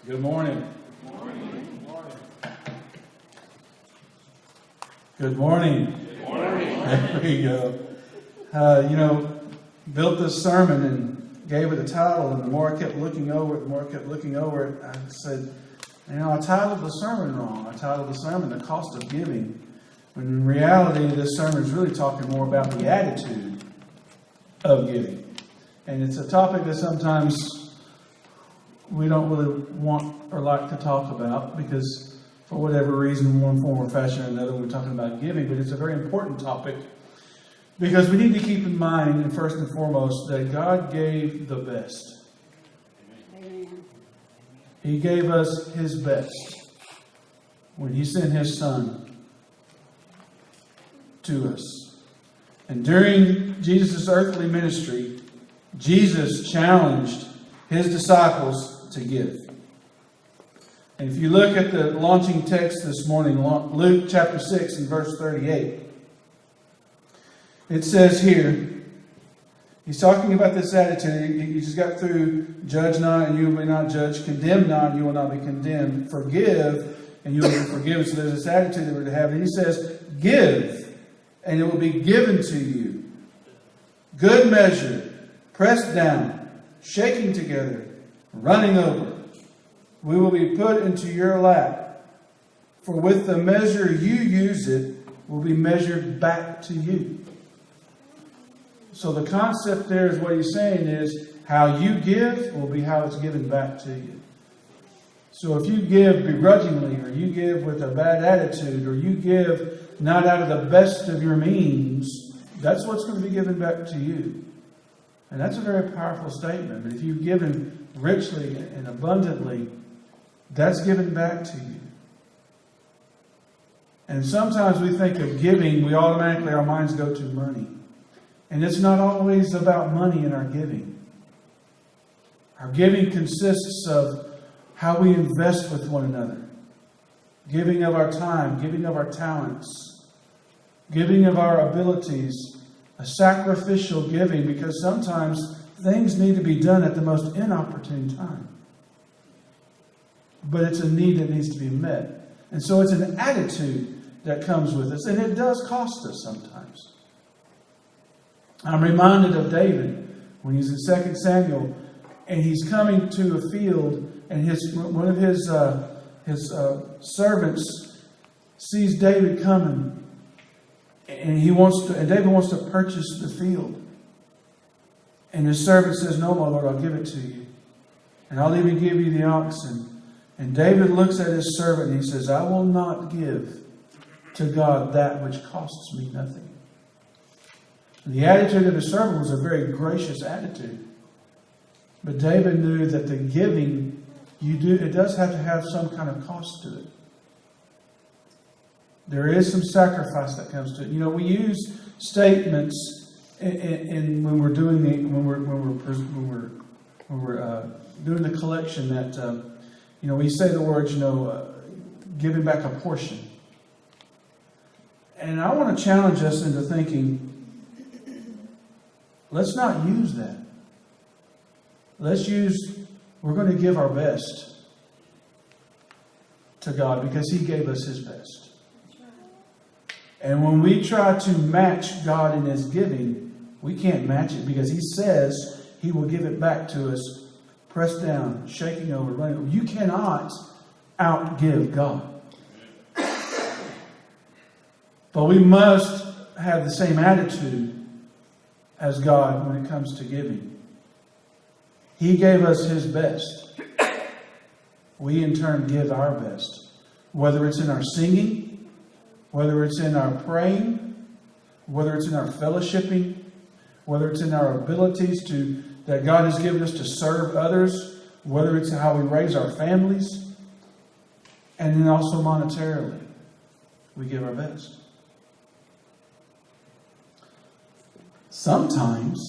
Good morning. Good morning. Good morning. Good morning. There we go. Built this sermon and gave it a title, and the more I kept looking over it, I said, I titled the sermon wrong. I titled the sermon The Cost of Giving. When in reality, this sermon is really talking more about the attitude of giving. And it's a topic that sometimes we don't really want or like to talk about because for whatever reason, one form or fashion or another, we're talking about giving. But it's a very important topic because we need to keep in mind, and first and foremost, that God gave the best. Amen. He gave us His best when He sent His Son to us. And during Jesus' earthly ministry, Jesus challenged His disciples to give. And if you look at the launching text this morning, Luke chapter 6 and verse 38, it says here, He's talking about this attitude. He just got through, judge not and you will be not judged, condemn not and you will not be condemned, forgive and you will be forgiven. So there's this attitude that we're to have. And He says, give and it will be given to you. Good measure, pressed down, shaking together, running over. We will be put into your lap. For with the measure you use it will be measured back to you. So the concept there is what He's saying is how you give will be how it's given back to you. So if you give begrudgingly, or you give with a bad attitude, or you give not out of the best of your means, that's what's going to be given back to you. And that's a very powerful statement. But if you've given richly and abundantly, that's given back to you. And sometimes we think of giving, our minds go to money. And it's not always about money in our giving. Our giving consists of how we invest with one another. Giving of our time, giving of our talents, giving of our abilities, a sacrificial giving, because sometimes things need to be done at the most inopportune time. But it's a need that needs to be met. And so it's an attitude that comes with us. And it does cost us sometimes. I'm reminded of David when he's in 2 Samuel and he's coming to a field and one of his servants sees David coming and David wants to purchase the field. And his servant says, "No, my Lord, I'll give it to you. And I'll even give you the oxen." And David looks at his servant and he says, "I will not give to God that which costs me nothing." And the attitude of his servant was a very gracious attitude. But David knew that the giving it does have to have some kind of cost to it. There is some sacrifice that comes to it. We use statements when we're doing doing the collection that we say the words giving back a portion. And I want to challenge us into thinking, let's not use that. We're going to give our best to God because He gave us His best. And when we try to match God in His giving, we can't match it because He says He will give it back to us, pressed down, shaking over, running over. You cannot outgive God. But we must have the same attitude as God when it comes to giving. He gave us His best. We in turn give our best. Whether it's in our singing, whether it's in our praying, whether it's in our fellowshipping, whether it's in our abilities that God has given us to serve others, whether it's how we raise our families, and then also monetarily, we give our best. Sometimes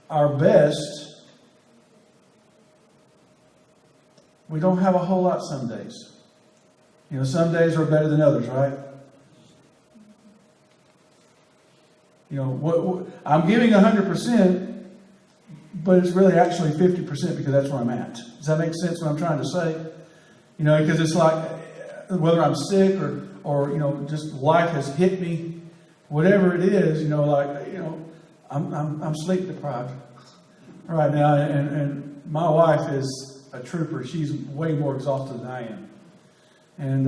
our best, we don't have a whole lot some days. Some days are better than others, right? I'm giving 100%, but it's really actually 50% because that's where I'm at. Does that make sense what I'm trying to say? You know, because it's like, whether I'm sick or you know, just life has hit me, whatever it is, you know, like, you know, I'm sleep deprived right now, and my wife is a trooper. She's way more exhausted than I am. And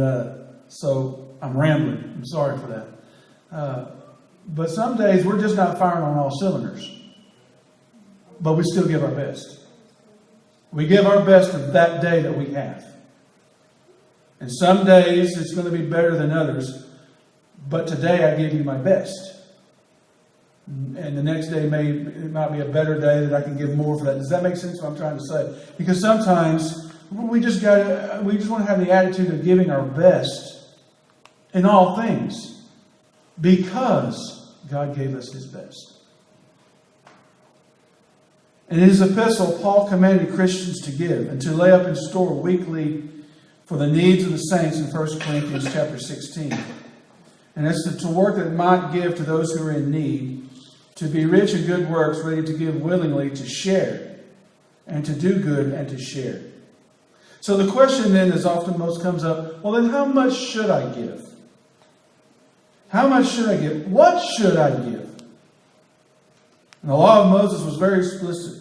so I'm rambling. I'm sorry for that. But some days we're just not firing on all cylinders. But we still give our best. We give our best of that day that we have. And some days it's going to be better than others. But today I give you my best. And the next day it might be a better day that I can give more for that. Does that make sense what I'm trying to say? Because sometimes we just want to have the attitude of giving our best in all things. Because God gave us His best. In his epistle, Paul commanded Christians to give and to lay up in store weekly for the needs of the saints in 1 Corinthians chapter 16. And it's to work that it might give to those who are in need, to be rich in good works, ready to give willingly, to share, and to do good and to share. So the question then is often most comes up, well then how much should I give? How much should I give? What should I give? And the law of Moses was very explicit.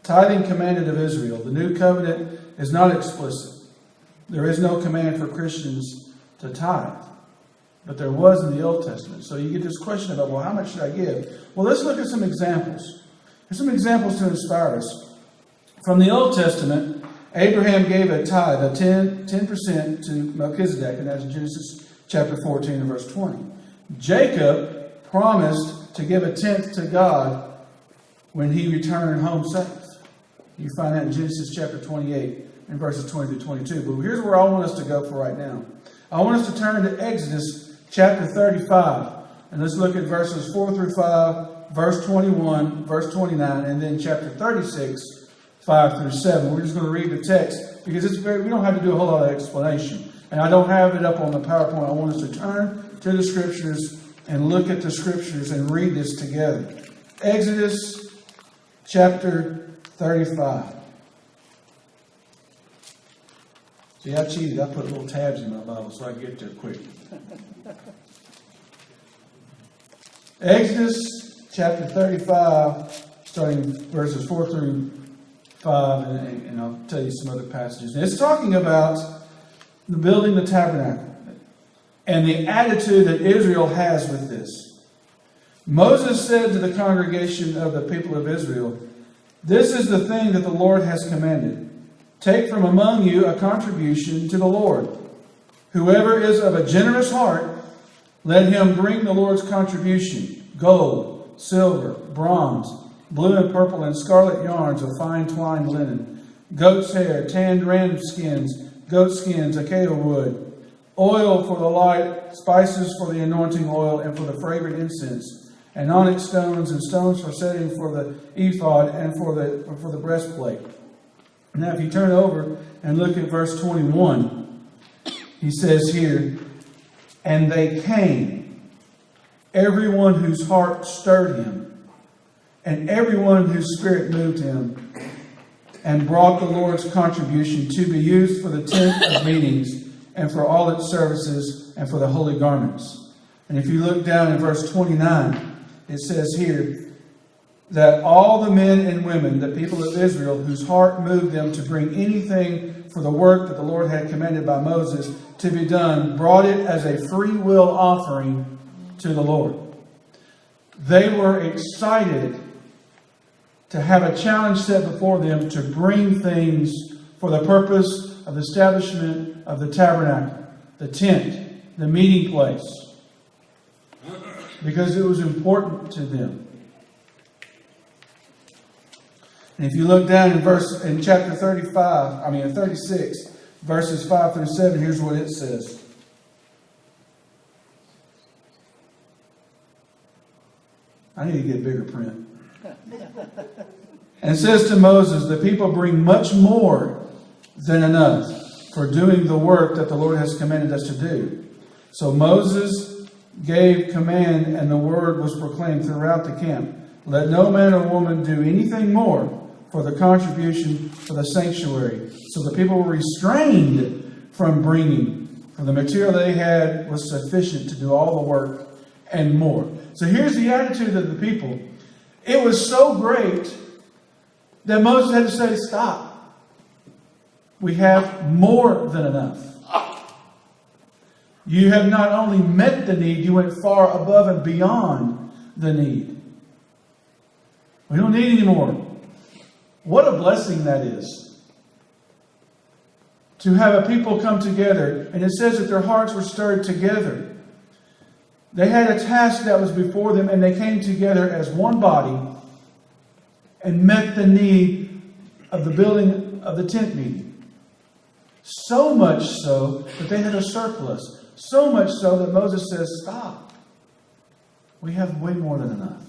Tithing commanded of Israel. The new covenant is not explicit. There is no command for Christians to tithe. But there was in the Old Testament. So you get this question about, well, how much should I give? Well, let's look at some examples. There's some examples to inspire us. From the Old Testament, Abraham gave a tithe of 10% to Melchizedek, and that's Genesis chapter 14 and verse 20. Jacob promised to give a tenth to God when he returned home safe. You find that in Genesis chapter 28 and verses 20 to 22. But here's where I want us to go for right now. I want us to turn to Exodus chapter 35. And let's look at verses 4 through 5, verse 21, verse 29, and then chapter 36, 5 through 7. We're just going to read the text because we don't have to do a whole lot of explanation. And I don't have it up on the PowerPoint. I want us to turn to the Scriptures and look at the Scriptures and read this together. Exodus chapter 35. See, I cheated. I put little tabs in my Bible so I can get there quick. Exodus chapter 35, starting verses 4 through 5, and I'll tell you some other passages. And it's talking about the building the tabernacle and the attitude that Israel has with this. Moses said to the congregation of the people of Israel, "This is the thing that the Lord has commanded. Take from among you a contribution to the Lord. Whoever is of a generous heart, let him bring the Lord's contribution, gold, silver, bronze, blue and purple and scarlet yarns of fine twined linen, goat's hair, tanned ram skins, goat skins, acacia wood, oil for the light, spices for the anointing oil and for the fragrant incense, and onyx stones and stones for setting for the ephod and for the breastplate." Now, if you turn over and look at verse 21, he says here, "And they came, everyone whose heart stirred him, and everyone whose spirit moved him, and brought the Lord's contribution to be used for the tent of meetings, and for all its services, and for the holy garments." And if you look down in verse 29, it says here, that all the men and women, the people of Israel, whose heart moved them to bring anything for the work that the Lord had commanded by Moses to be done, brought it as a free will offering to the Lord. They were excited to have a challenge set before them to bring things for the purpose of the establishment of the tabernacle, the tent, the meeting place, because it was important to them. And if you look down in chapter 36, verses 5 through 7, here's what it says. I need to get bigger print. And it says to Moses, "The people bring much more than enough for doing the work that the Lord has commanded us to do." So Moses gave command, and the word was proclaimed throughout the camp. "Let no man or woman do anything more for the contribution for the sanctuary. So the people were restrained from bringing, for the material they had was sufficient to do all the work and more. So here's the attitude of the people. It was so great that Moses had to say, stop. We have more than enough. You have not only met the need, you went far above and beyond the need. We don't need any more. What a blessing that is. To have a people come together. And it says that their hearts were stirred together. They had a task that was before them, and they came together as one body and met the need of the building of the tent meeting. So much so that they had a surplus. So much so that Moses says, stop. We have way more than enough.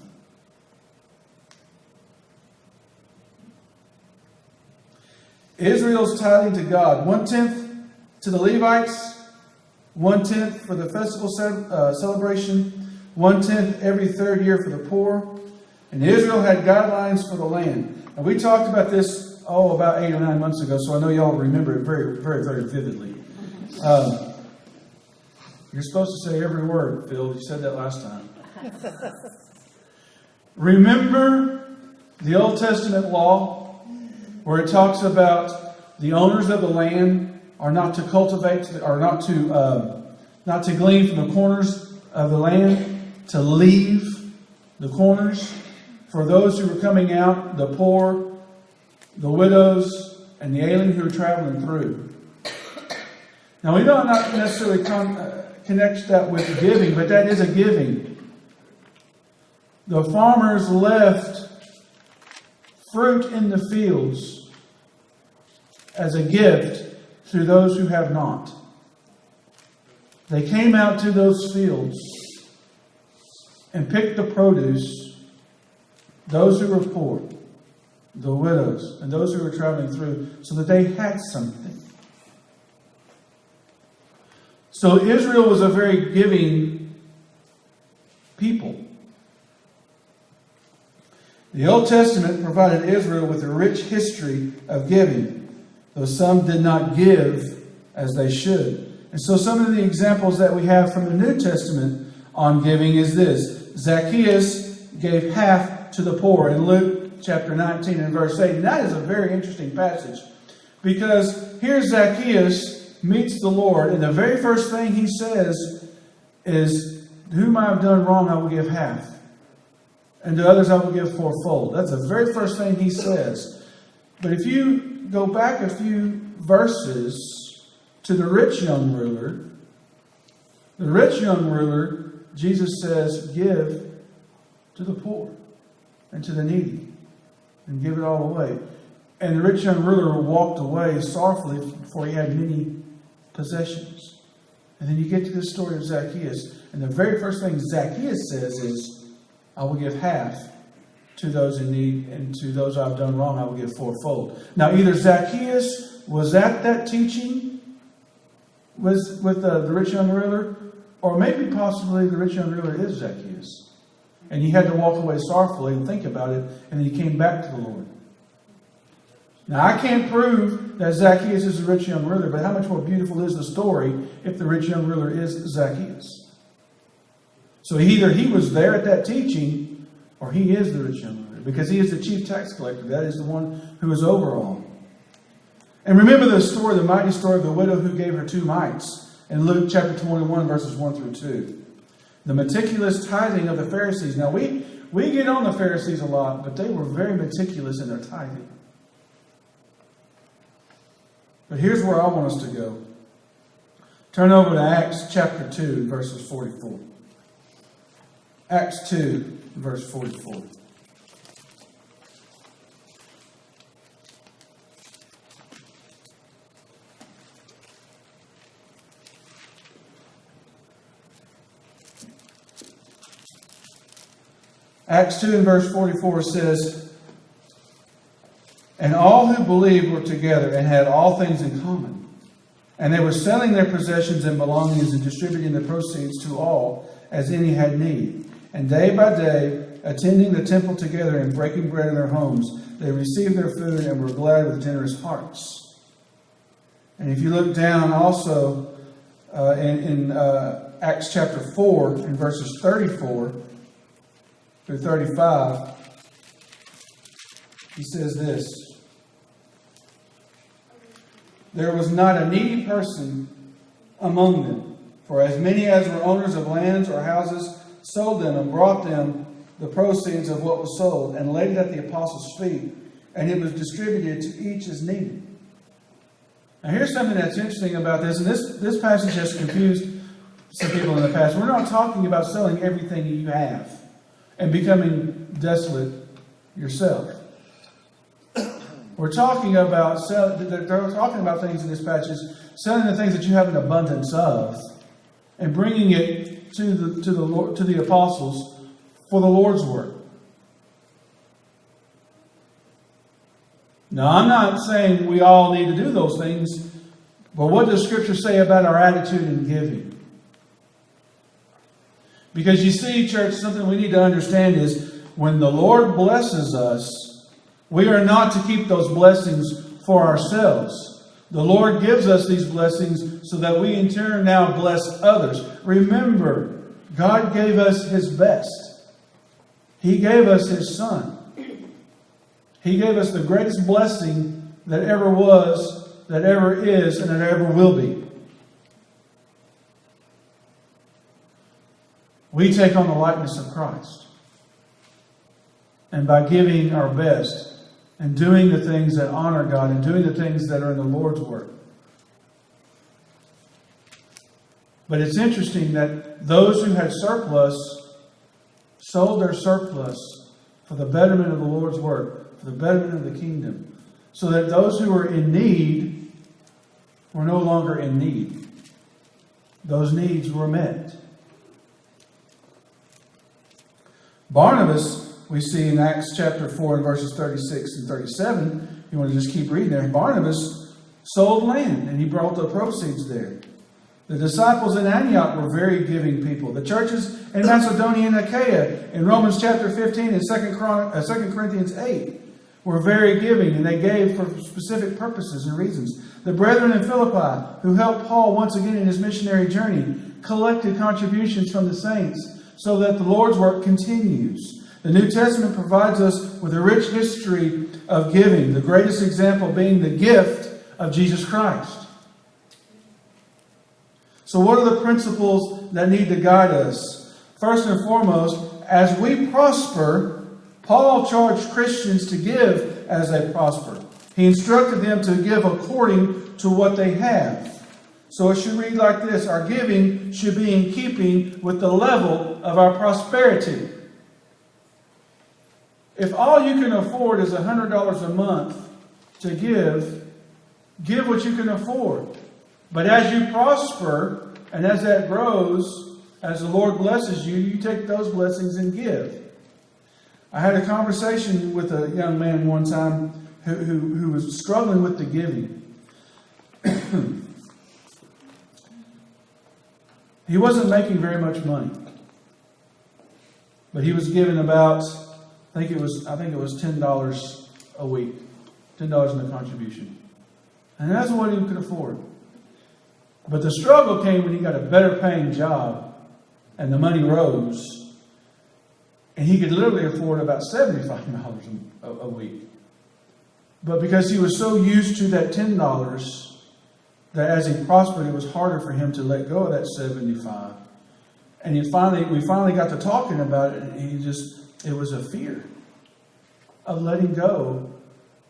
Israel's tithing to God. 1/10 to the Levites. 1/10 for the festival celebration. 1/10 every third year for the poor. And Israel had guidelines for the land. And we talked about this, about 8 or 9 months ago, so I know y'all remember it very, very, very vividly. You're supposed to say every word, Phil. You said that last time. Remember the Old Testament law where it talks about the owners of the land are not to cultivate, or not to glean from the corners of the land, to leave the corners. For those who were coming out, the poor, the widows, and the alien who were traveling through. Now, we don't not necessarily connect that with giving, but that is a giving. The farmers left fruit in the fields as a gift to those who have not. They came out to those fields and picked the produce, those who were poor, the widows, and those who were traveling through, so that they had something. So Israel was a very giving people. The Old Testament provided Israel with a rich history of giving, though some did not give as they should. And so some of the examples that we have from the New Testament on giving is this. Zacchaeus gave half to the poor in Luke chapter 19 and verse 8. And that is a very interesting passage, because here Zacchaeus meets the Lord, and the very first thing he says is, to whom I have done wrong, I will give half. And to others I will give fourfold. That's the very first thing he says. But if you go back a few verses to the rich young ruler, Jesus says, give to the poor and to the needy, and give it all away. And the rich young ruler walked away sorrowfully, for he had many possessions. And then you get to this story of Zacchaeus, and the very first thing Zacchaeus says is, I will give half to those in need, and to those I've done wrong, I will give fourfold. Now, either Zacchaeus was at that teaching with the rich young ruler, or maybe possibly the rich young ruler is Zacchaeus. And he had to walk away sorrowfully and think about it, and then he came back to the Lord. Now, I can't prove that Zacchaeus is a rich young ruler, but how much more beautiful is the story if the rich young ruler is Zacchaeus? So either he was there at that teaching, or he is the rich young ruler, because he is the chief tax collector. That is the one who is over all. And remember the story, the mighty story of the widow who gave her 2 mites in Luke chapter 21, verses 1 through 2. The meticulous tithing of the Pharisees. Now, we get on the Pharisees a lot, but they were very meticulous in their tithing. But here's where I want us to go. Turn over to Acts chapter 2, verses 44. Acts 2, verse 44. Acts 2 and verse 44 says, and all who believed were together and had all things in common. And they were selling their possessions and belongings and distributing the proceeds to all as any had need. And day by day attending the temple together and breaking bread in their homes. They received their food and were glad with generous hearts. And if you look down also in Acts chapter 4, in verses 34 through 35, he says this: "There was not a needy person among them, for as many as were owners of lands or houses sold them and brought them the proceeds of what was sold and laid it at the apostles' feet, and it was distributed to each as needed." Now here's something that's interesting about this, and this passage has confused some people in the past. We're not talking about selling everything you have and becoming desolate yourself. We're talking about they're talking about things in this passage, selling the things that you have an abundance of, and bringing it to the apostles for the Lord's work. Now, I'm not saying we all need to do those things, but what does Scripture say about our attitude in giving? Because you see, church, something we need to understand is when the Lord blesses us, we are not to keep those blessings for ourselves. The Lord gives us these blessings so that we in turn now bless others. Remember, God gave us His best. He gave us His Son. He gave us the greatest blessing that ever was, that ever is, and that ever will be. We take on the likeness of Christ. And by giving our best and doing the things that honor God and doing the things that are in the Lord's work. But it's interesting that those who had surplus sold their surplus for the betterment of the Lord's work, for the betterment of the kingdom, so that those who were in need were no longer in need. Those needs were met. Barnabas, we see in Acts chapter 4 and verses 36 and 37, you want to just keep reading there. Barnabas sold land and he brought the proceeds there. The disciples in Antioch were very giving people. The churches in Macedonia and Achaia, in Romans chapter 15 and 2 Corinthians 8, were very giving, and they gave for specific purposes and reasons. The brethren in Philippi, who helped Paul once again in his missionary journey, collected contributions from the saints so that the Lord's work continues. The New Testament provides us with a rich history of giving, the greatest example being the gift of Jesus Christ. So what are the principles that need to guide us? First and foremost, as we prosper, Paul charged Christians to give as they prosper. He instructed them to give according to what they have. So it should read like this: our giving should be in keeping with the level of our prosperity. If all you can afford is $100 a month to give what you can afford. But as you prosper, and as that grows, as the Lord blesses you, you take those blessings and give. I had a conversation with a young man one time who was struggling with the giving. He wasn't making very much money. But he was giving about, I think it was $10 a week. $10 in the contribution. And that's what he could afford. But the struggle came when he got a better paying job and the money rose. And he could literally afford about $75 a week. But because he was so used to that $10, that as he prospered, it was harder for him to let go of that $75. And we finally got to talking about it, and it was a fear of letting go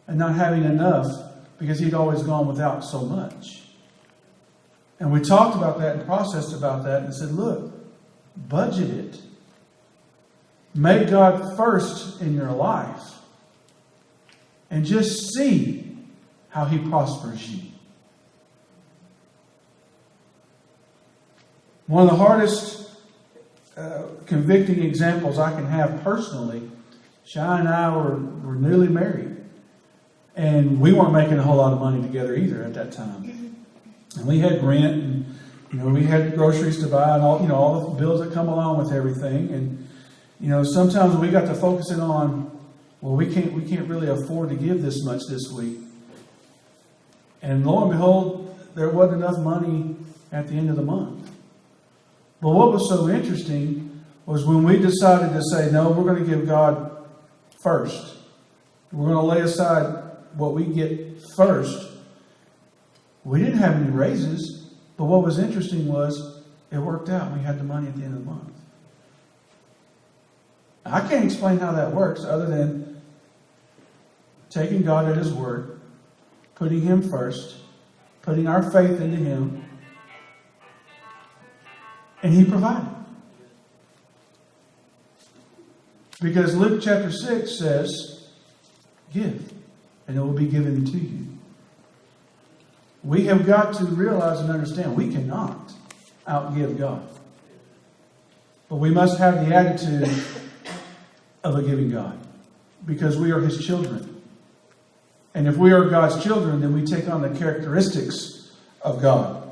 and not having enough because he'd always gone without so much. And we talked about that and processed about that and said, look, budget it. Make God first in your life. And just see how He prospers you. One of the hardest convicting examples I can have personally, Shai and I were newly married. And we weren't making a whole lot of money together either at that time. And we had rent, and we had groceries to buy, and all the bills that come along with everything. And Sometimes we got to focusing on, well, we can't really afford to give this much this week. And lo and behold, there wasn't enough money at the end of the month. But what was so interesting was when we decided to say, no, we're going to give God first. We're going to lay aside what we get first. We didn't have any raises, but what was interesting was it worked out. We had the money at the end of the month. I can't explain how that works other than taking God at His word, putting Him first, putting our faith into Him, and He provided. Because Luke chapter 6 says, give, and it will be given to you. We have got to realize and understand we cannot outgive God. But we must have the attitude of a giving God, because we are His children. And if we are God's children, then we take on the characteristics of God.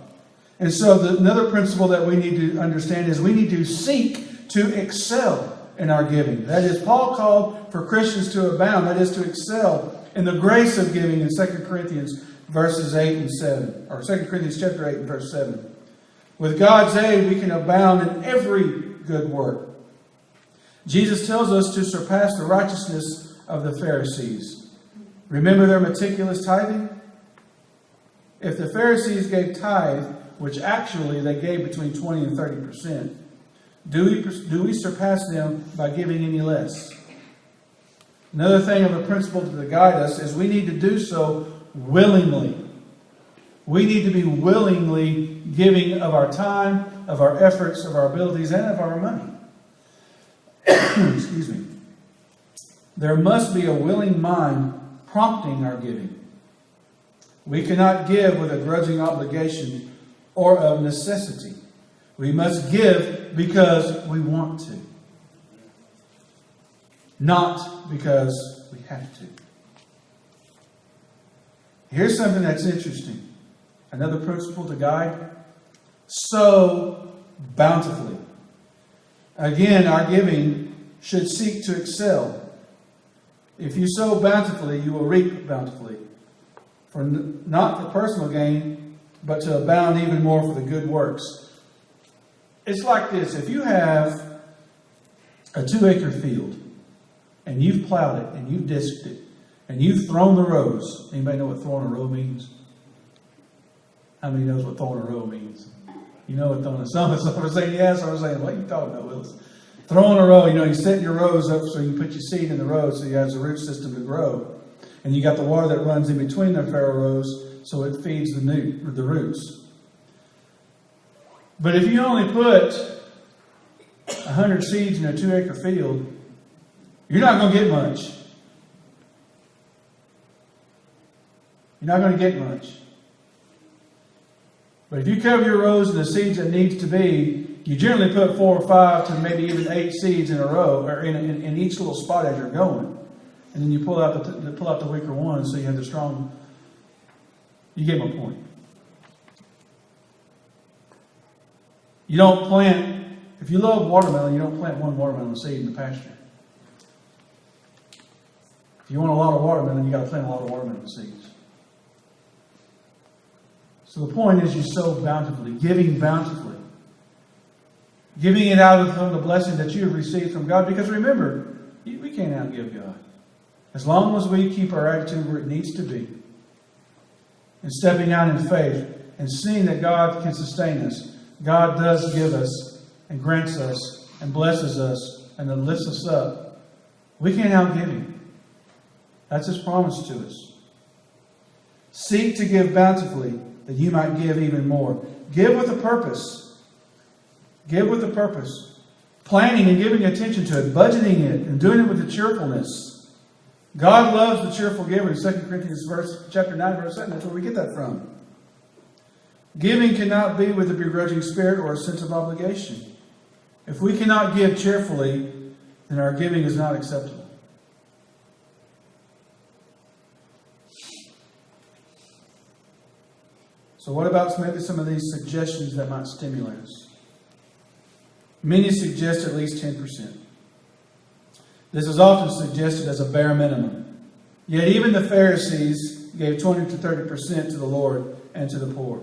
And so another principle that we need to understand is we need to seek to excel in our giving. That is, Paul called for Christians to abound, that is, to excel in the grace of giving in 2 Corinthians verses 8 and 7, or 2 Corinthians chapter 8 and verse 7. With God's aid, we can abound in every good work. Jesus tells us to surpass the righteousness of the Pharisees. Remember their meticulous tithing? If the Pharisees gave tithe, which actually they gave between 20 and 30%, do we surpass them by giving any less? Another thing of a principle to guide us is we need to do so willingly. We need to be willingly giving of our time, of our efforts, of our abilities, and of our money. Excuse me. There must be a willing mind prompting our giving. We cannot give with a grudging obligation or of necessity. We must give because we want to, not because we have to. Here's something that's interesting. Another principle to guide. Sow bountifully. Again, our giving should seek to excel. If you sow bountifully, you will reap bountifully. Not for personal gain, but to abound even more for the good works. It's like this. If you have a 2-acre field, and you've plowed it, and you've disked it, and you've thrown the rows. Anybody know what throwing a row means? How many knows what throwing a row means? You know what throwing a some are saying yes, or saying, what are you talking about, Willis? Throwing a row, you set your rows up so you put your seed in the row so you have the root system to grow. And you got the water that runs in between the farrow rows so it feeds the roots. But if you only put 100 seeds in a 2-acre field, you're not going to get much. You're not going to get much. But if you cover your rows in the seeds that needs to be, you generally put 4 or 5 to maybe even 8 seeds in a row, or in each little spot as you're going. And then you pull out the weaker ones so you have the strong. You get my point. You don't plant, if you love watermelon, you don't plant one watermelon seed in the pasture. If you want a lot of watermelon, you got to plant a lot of watermelon seeds. So the point is you sow bountifully, giving bountifully. Giving it out of the blessing that you have received from God. Because remember, we can't outgive God. As long as we keep our attitude where it needs to be. And stepping out in faith and seeing that God can sustain us. God does give us and grants us and blesses us and then lifts us up. We can't outgive Him. That's His promise to us. Seek to give bountifully that you might give even more. Give with a purpose. Give with a purpose. Planning and giving attention to it. Budgeting it and doing it with a cheerfulness. God loves the cheerful giver. In 2 Corinthians chapter 9, verse 7. That's where we get that from. Giving cannot be with a begrudging spirit or a sense of obligation. If we cannot give cheerfully, then our giving is not acceptable. So what about maybe some of these suggestions that might stimulate us? Many suggest at least 10%. This is often suggested as a bare minimum. Yet even the Pharisees gave 20 to 30% to the Lord and to the poor.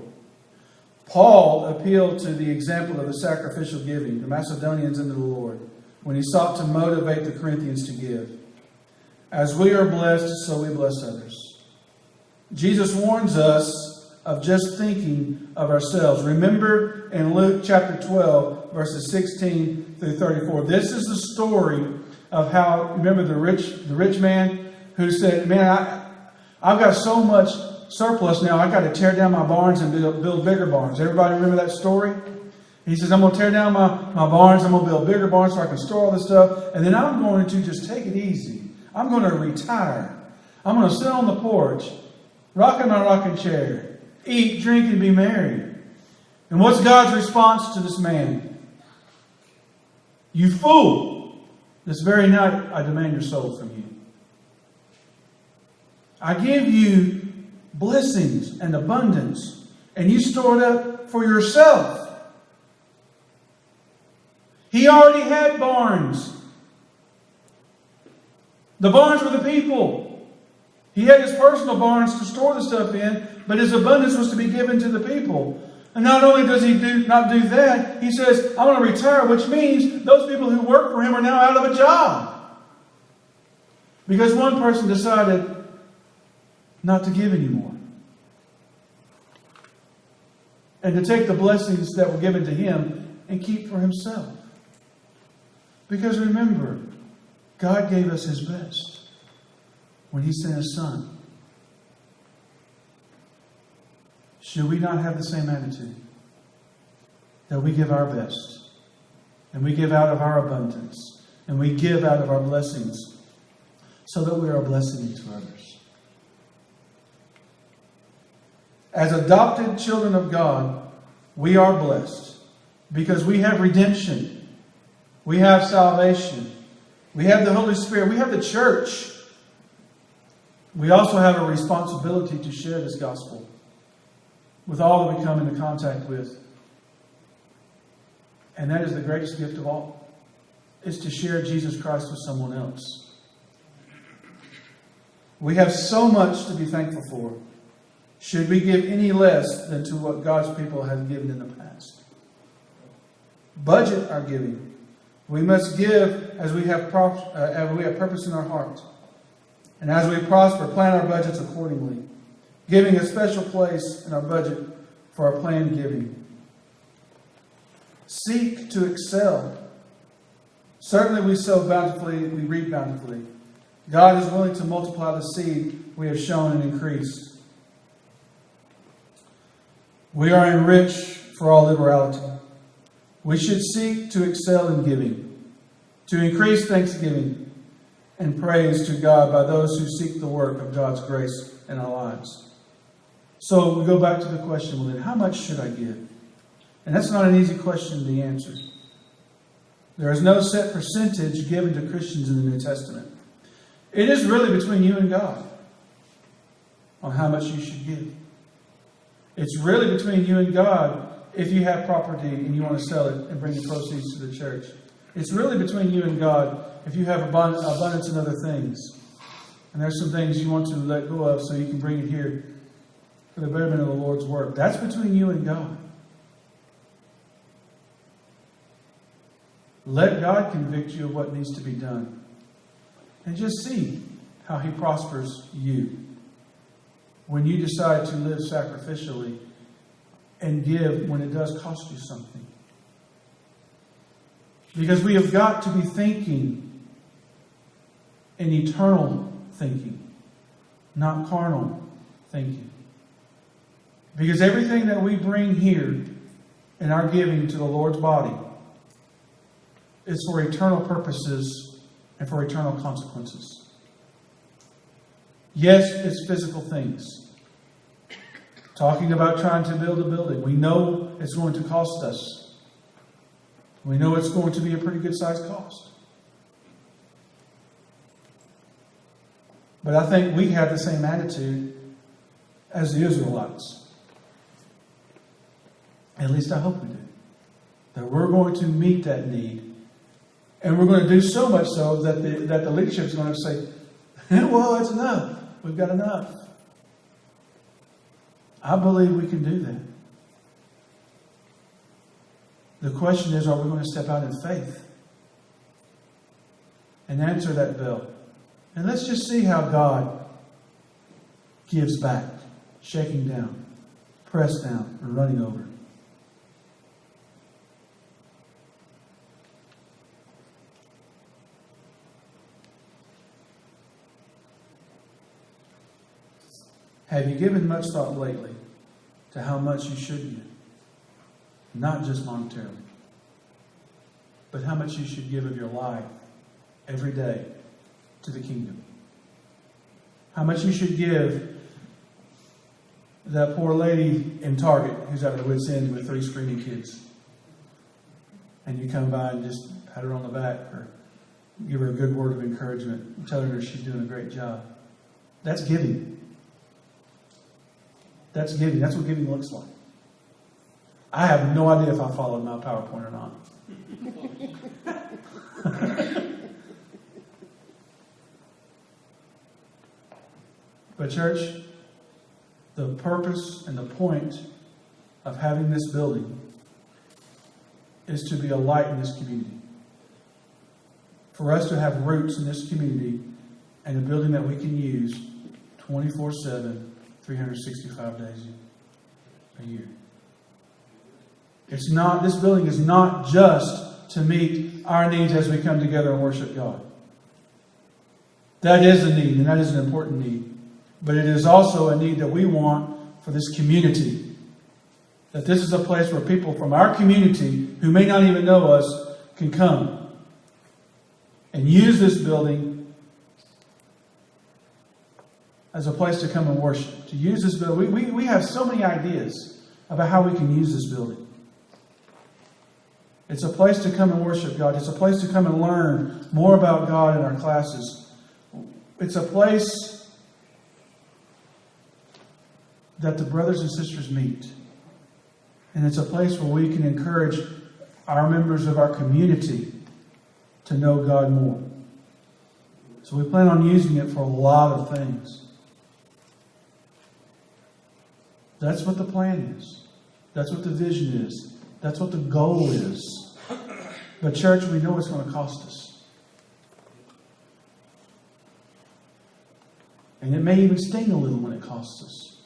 Paul appealed to the example of the sacrificial giving, the Macedonians and the Lord, when he sought to motivate the Corinthians to give. As we are blessed, so we bless others. Jesus warns us of just thinking of ourselves. Remember in Luke chapter 12, verses 16 through 34. This is the story of how, remember the rich man who said, man, I've got so much surplus now, I've got to tear down my barns and build bigger barns. Everybody remember that story? He says, I'm going to tear down my barns, I'm going to build bigger barns so I can store all this stuff, and then I'm going to just take it easy. I'm going to retire. I'm going to sit on the porch, rocking my rocking chair, eat, drink, and be merry. And what's God's response to this man? You fool! This very night I demand your soul from you. I give you blessings and abundance, and you store it up for yourself. He already had barns. The barns were the people. He had his personal barns to store the stuff in, but his abundance was to be given to the people. And not only does he not do that, he says, I want to retire, which means those people who work for him are now out of a job. Because one person decided not to give anymore. And to take the blessings that were given to him and keep for himself. Because remember, God gave us His best when He sent His Son. Should we not have the same attitude? That we give our best, and we give out of our abundance, and we give out of our blessings, so that we are a blessing to others. As adopted children of God, we are blessed because we have redemption. We have salvation. We have the Holy Spirit. We have the church. We also have a responsibility to share this gospel with all that we come into contact with. And that is the greatest gift of all. Is to share Jesus Christ with someone else. We have so much to be thankful for. Should we give any less than to what God's people have given in the past? Budget our giving. We must give as we have purpose in our heart. And as we prosper, plan our budgets accordingly, giving a special place in our budget for our planned giving. Seek to excel. Certainly we sow bountifully, we reap bountifully. God is willing to multiply the seed we have sown and increased. We are enriched for all liberality. We should seek to excel in giving, to increase thanksgiving and praise to God by those who seek the work of God's grace in our lives. So we go back to the question, well then, how much should I give? And that's not an easy question to answer. There is no set percentage given to Christians in the New Testament. It is really between you and God on how much you should give. It's really between you and God if you have property and you want to sell it and bring the proceeds to the church. It's really between you and God if you have abundance in other things. And there's some things you want to let go of so you can bring it here for the betterment of the Lord's work. That's between you and God. Let God convict you of what needs to be done. And just see how He prospers you when you decide to live sacrificially and give when it does cost you something. Because we have got to be thinking in eternal thinking, not carnal thinking. Because everything that we bring here in our giving to the Lord's body is for eternal purposes and for eternal consequences. Yes, it's physical things. Talking about trying to build a building. We know it's going to cost us. We know it's going to be a pretty good sized cost. But I think we have the same attitude as the Israelites. At least I hope we do. That we're going to meet that need And we're going to do so much so that the leadership is going to say, well, it's enough. We've got enough. I believe we can do that. The question is, are we going to step out in faith and answer that bell? And let's just see how God gives back, shaking down, pressed down, and running over. Have you given much thought lately to how much you should give? Not just monetarily, but how much you should give of your life every day to the kingdom. How much you should give that poor lady in Target who's at her wit's end with 3 screaming kids. And you come by and just pat her on the back or give her a good word of encouragement, telling her she's doing a great job. That's giving. That's giving. That's what giving looks like. I have no idea if I followed my PowerPoint or not. But church, the purpose and the point of having this building is to be a light in this community. For us to have roots in this community and a building that we can use 24/7, 365 days a year. This building is not just to meet our needs as we come together and worship God. That is a need, and that is an important need. But it is also a need that we want for this community. That this is a place where people from our community, who may not even know us, can come and use this building as a place to come and worship. To use this building. We have so many ideas about how we can use this building. It's a place to come and worship God. It's a place to come and learn more about God in our classes. It's a place that the brothers and sisters meet. And it's a place where we can encourage our members of our community to know God more. So we plan on using it for a lot of things. That's what the plan is. That's what the vision is. That's what the goal is. But church, we know it's going to cost us. And it may even sting a little when it costs us.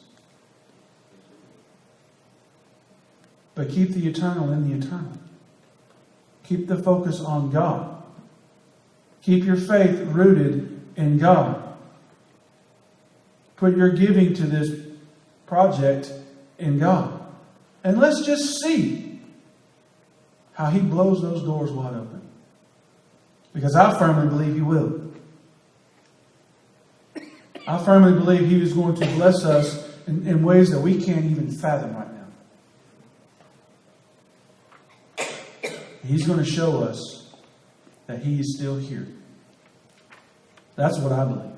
But keep the eternal in the eternal. Keep the focus on God. Keep your faith rooted in God. Put your giving to this project in God. And let's just see how He blows those doors wide open. Because I firmly believe He will. I firmly believe He is going to bless us in ways that we can't even fathom right now. He's going to show us that He is still here. That's what I believe.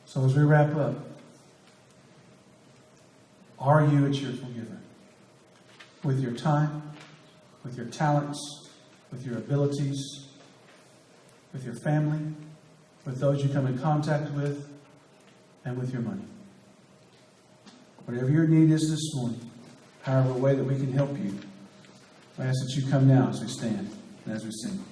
So as we wrap up, are you a cheerful giver? With your time, with your talents, with your abilities, with your family, with those you come in contact with, and with your money. Whatever your need is this morning, however way that we can help you, I ask that you come now as we stand and as we sing.